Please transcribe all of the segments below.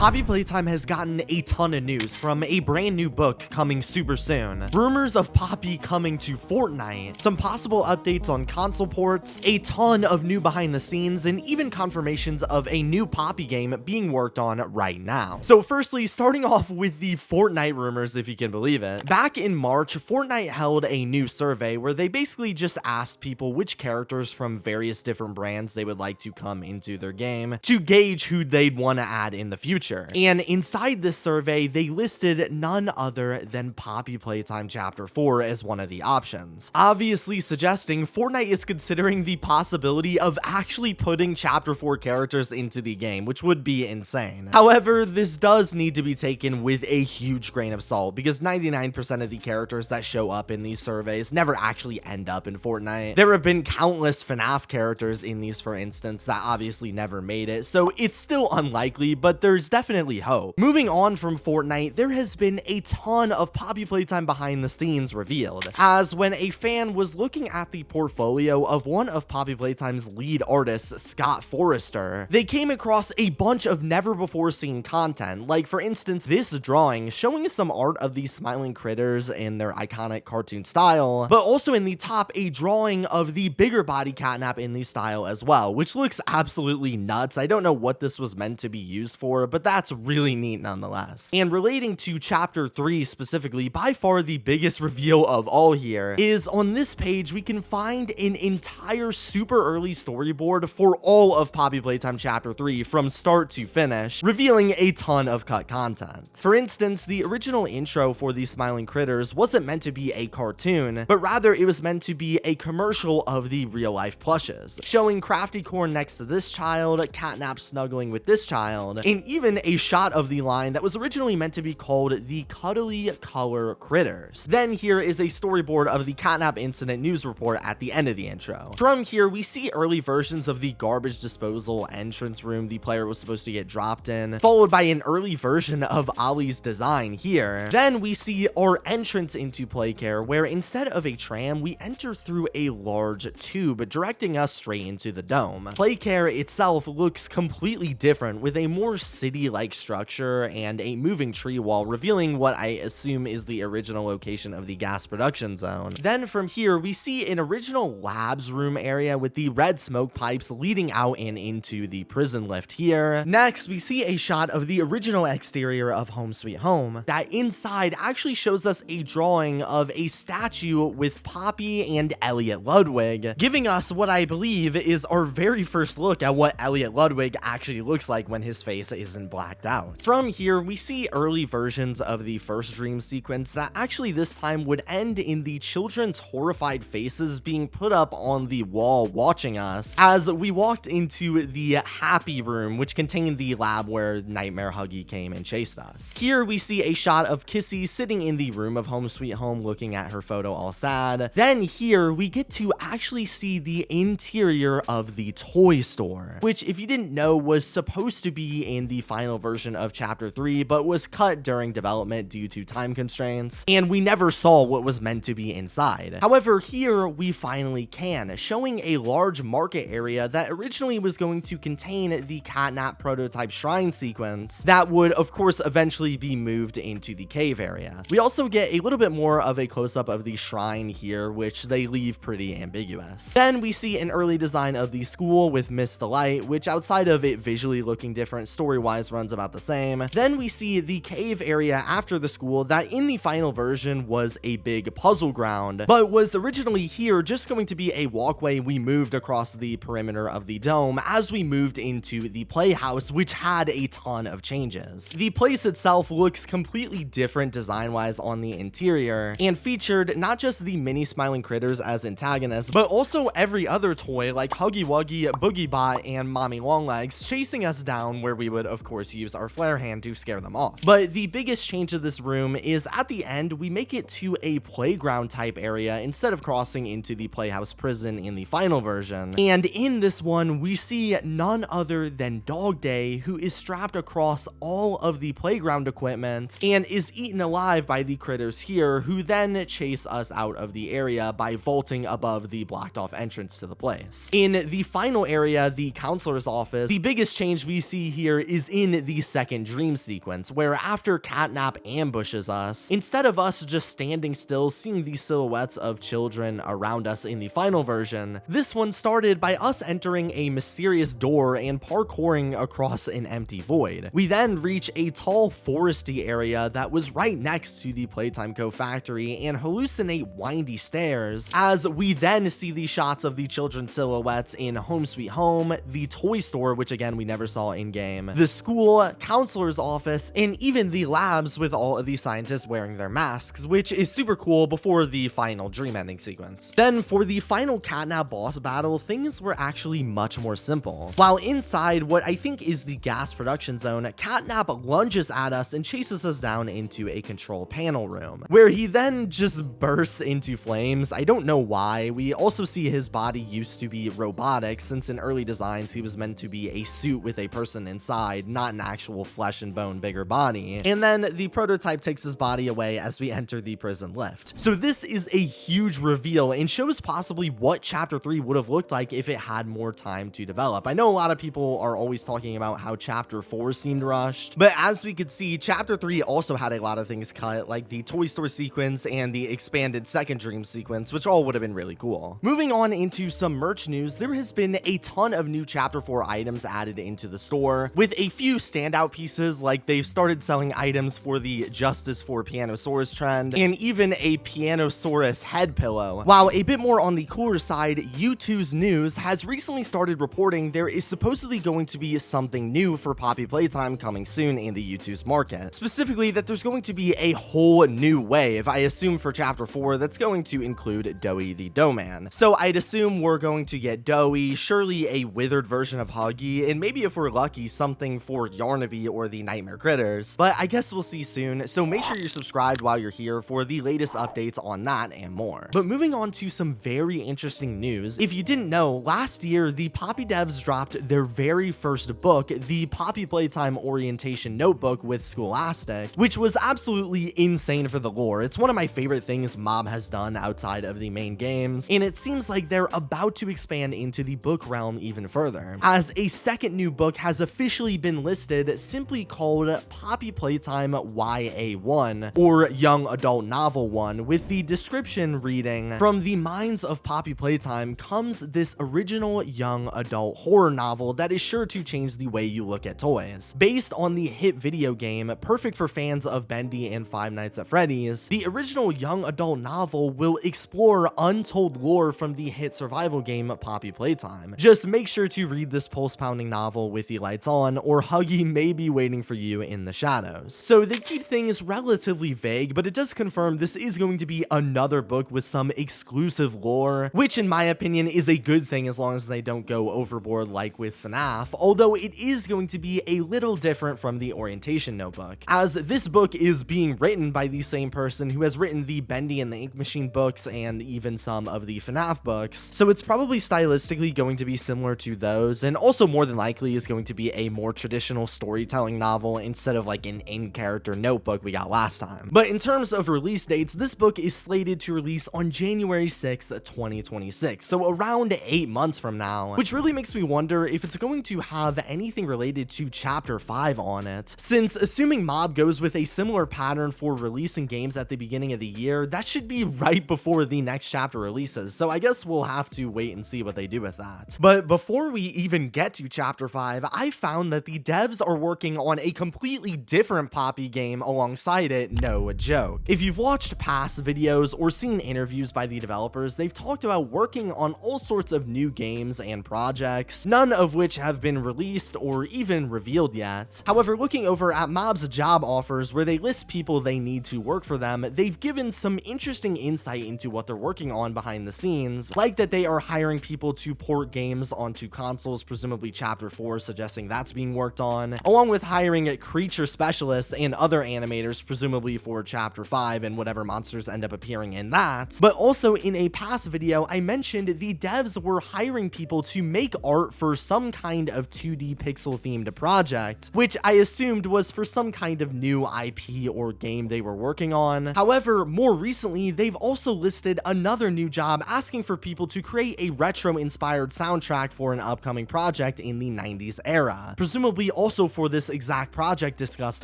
Poppy Playtime has gotten a ton of news from a brand new book coming super soon, rumors of Poppy coming to Fortnite, some possible updates on console ports, a ton of new behind the scenes, and even confirmations of a new Poppy game being worked on right now. So firstly, starting off with the Fortnite rumors, if you can believe it. Back in March, Fortnite held a new survey where they basically just asked people which characters from various different brands they would like to come into their game to gauge who they'd want to add in the future. And inside this survey, they listed none other than Poppy Playtime Chapter 4 as one of the options, obviously suggesting Fortnite is considering the possibility of actually putting Chapter 4 characters into the game, which would be insane. However, this does need to be taken with a huge grain of salt, because 99% of the characters that show up in these surveys never actually end up in Fortnite. There have been countless FNAF characters in these, for instance, that obviously never made it, so it's still unlikely, but there's definitely hope. Moving on from Fortnite, there has been a ton of Poppy Playtime behind the scenes revealed, as when a fan was looking at the portfolio of one of Poppy Playtime's lead artists, Scott Forrester, they came across a bunch of never before seen content, like for instance this drawing showing some art of these smiling critters in their iconic cartoon style, but also in the top a drawing of the bigger body catnap in the style as well, which looks absolutely nuts. I don't know what this was meant to be used for, but that's really neat nonetheless. And relating to Chapter 3 specifically, by far the biggest reveal of all here is on this page we can find an entire super early storyboard for all of Poppy Playtime Chapter 3 from start to finish, revealing a ton of cut content. For instance, the original intro for these smiling critters wasn't meant to be a cartoon, but rather it was meant to be a commercial of the real life plushes, showing Crafty Corn next to this child, Catnap snuggling with this child, and even a shot of the line that was originally meant to be called the Cuddly Color Critters. Then here is a storyboard of the Catnap incident news report at the end of the intro. From here, we see early versions of the garbage disposal entrance room the player was supposed to get dropped in, followed by an early version of Ollie's design here. Then we see our entrance into Playcare, where instead of a tram, we enter through a large tube, directing us straight into the dome. Playcare itself looks completely different, with a more city-like structure and a moving tree wall, revealing what I assume is the original location of the gas production zone. Then from here, we see an original labs room area with the red smoke pipes leading out and into the prison lift here. Next, we see a shot of the original exterior of Home Sweet Home that inside actually shows us a drawing of a statue with Poppy and Elliot Ludwig, giving us what I believe is our very first look at what Elliot Ludwig actually looks like when his face isn't blacked out. From here, we see early versions of the first dream sequence that actually this time would end in the children's horrified faces being put up on the wall watching us as we walked into the happy room, which contained the lab where Nightmare Huggy came and chased us. Here we see a shot of Kissy sitting in the room of Home Sweet Home looking at her photo all sad. Then here we get to actually see the interior of the toy store, which if you didn't know was supposed to be in the final version of Chapter 3 but was cut during development due to time constraints, and we never saw what was meant to be inside. However, here we finally can, showing a large market area that originally was going to contain the Catnap prototype shrine sequence that would of course eventually be moved into the cave area. We also get a little bit more of a close-up of the shrine here, which they leave pretty ambiguous. Then we see an early design of the school with Miss Delight, which outside of it visually looking different, story-wise runs about the same. Then we see the cave area after the school that in the final version was a big puzzle ground, but was originally here just going to be a walkway we moved across the perimeter of the dome as we moved into the playhouse, which had a ton of changes. The place itself looks completely different design-wise on the interior, and featured not just the mini smiling critters as antagonists, but also every other toy like Huggy Wuggy, Boogie Bot, and Mommy Longlegs chasing us down, where we would of course use our flare hand to scare them off. But the biggest change of this room is at the end we make it to a playground type area instead of crossing into the playhouse prison in the final version. And in this one we see none other than Dog Day, who is strapped across all of the playground equipment and is eaten alive by the critters here, who then chase us out of the area by vaulting above the blocked off entrance to the place. In the final area, the counselor's office, the biggest change we see here is in in the second dream sequence, where after Catnap ambushes us, instead of us just standing still seeing the silhouettes of children around us in the final version, this one started by us entering a mysterious door and parkouring across an empty void. We then reach a tall foresty area that was right next to the Playtime Co factory and hallucinate windy stairs, as we then see the shots of the children's silhouettes in Home Sweet Home, the toy store, which again we never saw in game, the school, counselor's office, and even the labs with all of the scientists wearing their masks, which is super cool before the final dream ending sequence. Then for the final Catnap boss battle, things were actually much more simple. While inside what I think is the gas production zone, Catnap lunges at us and chases us down into a control panel room, where he then just bursts into flames. I don't know why. We also see his body used to be robotic, since in early designs he was meant to be a suit with a person inside, not an actual flesh and bone bigger body. And then the prototype takes his body away as we enter the prison lift. So this is a huge reveal and shows possibly what chapter 3 would have looked like if it had more time to develop. I know a lot of people are always talking about how chapter 4 seemed rushed, but as we could see, chapter 3 also had a lot of things cut, like the toy store sequence and the expanded second dream sequence, which all would have been really cool. Moving on into some merch news, there has been a ton of new chapter 4 items added into the store, with a few standout pieces, like they've started selling items for the Justice for Pianosaurus trend, and even a Pianosaurus head pillow. While a bit more on the cooler side, U2's News has recently started reporting there is supposedly going to be something new for Poppy Playtime coming soon in the U2's market. Specifically, that there's going to be a whole new wave, I assume for chapter 4, that's going to include Doughy the Doughman. So I'd assume we're going to get Doughy, surely a withered version of Huggy, and maybe if we're lucky, something for Yarnaby or the Nightmare Critters. But I guess we'll see soon, so make sure you're subscribed while you're here for the latest updates on that and more. But moving on to some very interesting news, if you didn't know, last year the Poppy devs dropped their very first book, the Poppy Playtime Orientation Notebook with Scholastic, which was absolutely insane for the lore. It's one of my favorite things Mob has done outside of the main games, and it seems like they're about to expand into the book realm even further, as a second new book has officially been listed, simply called Poppy Playtime YA1, or Young Adult Novel 1, with the description reading, "From the minds of Poppy Playtime comes this original young adult horror novel that is sure to change the way you look at toys. Based on the hit video game, perfect for fans of Bendy and Five Nights at Freddy's, the original young adult novel will explore untold lore from the hit survival game Poppy Playtime. Just make sure to read this pulse-pounding novel with the lights on, or Huggy may be waiting for you in the shadows." So they keep things relatively vague, but it does confirm this is going to be another book with some exclusive lore, which in my opinion is a good thing as long as they don't go overboard like with FNAF, although it is going to be a little different from the Orientation Notebook, as this book is being written by the same person who has written the Bendy and the Ink Machine books and even some of the FNAF books, so it's probably stylistically going to be similar to those, and also more than likely is going to be a more traditional storytelling novel instead of like an in-character notebook we got last time. But in terms of release dates, this book is slated to release on January 6th, 2026, so around 8 months from now, which really makes me wonder if it's going to have anything related to chapter 5 on it, since assuming Mob goes with a similar pattern for releasing games at the beginning of the year, that should be right before the next chapter releases, so I guess we'll have to wait and see what they do with that. But before we even get to chapter 5, I found that the devs are working on a completely different Poppy game alongside it, no joke. If you've watched past videos or seen interviews by the developers, they've talked about working on all sorts of new games and projects, none of which have been released or even revealed yet. However, looking over at Mob's job offers where they list people they need to work for them, they've given some interesting insight into what they're working on behind the scenes, like that they are hiring people to port games onto consoles, presumably chapter 4, suggesting that's being worked on, along with hiring creature specialists and other animators, presumably for chapter 5 and whatever monsters end up appearing in that. But also in a past video, I mentioned the devs were hiring people to make art for some kind of 2D pixel themed project, which I assumed was for some kind of new IP or game they were working on. However, more recently, they've also listed another new job asking for people to create a retro inspired soundtrack for an upcoming project in the 90s era, presumably also for this exact project discussed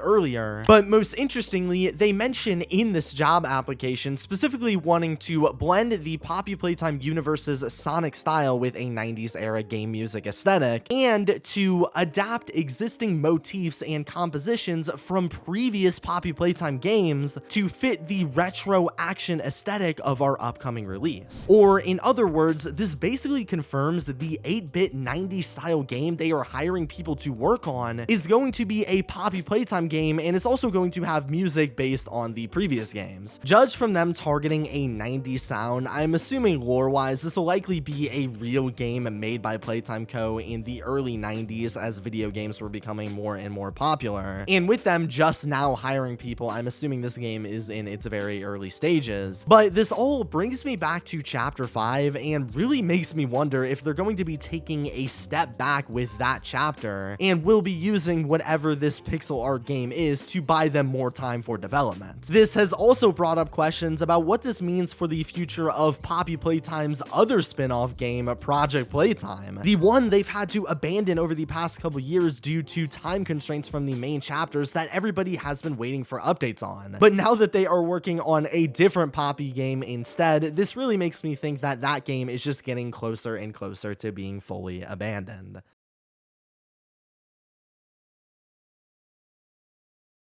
earlier. But most interestingly, they mention in this job application specifically wanting to blend the Poppy Playtime universe's sonic style with a 90s era game music aesthetic, and to adapt existing motifs and compositions from previous Poppy Playtime games to fit the retro action aesthetic of our upcoming release. Or in other words, this basically confirms that the 8-bit 90s style game they are hiring people to work on is going to be a Poppy Playtime game, and is also going to have music based on the previous games. Judged from them targeting a 90s sound, I'm assuming lore-wise this will likely be a real game made by Playtime Co. in the early 90s as video games were becoming more and more popular. And with them just now hiring people, I'm assuming this game is in its very early stages. But this all brings me back to chapter 5 and really makes me wonder if they're going to be taking a step back with that chapter and will be using whatever this pixel art game is to buy them more time for development. This has also brought up questions about what this means for the future of Poppy Playtime's other spin-off game, Project Playtime, the one they've had to abandon over the past couple years due to time constraints from the main chapters that everybody has been waiting for updates on. But now that they are working on a different Poppy game instead, this really makes me think that that game is just getting closer and closer to being fully abandoned.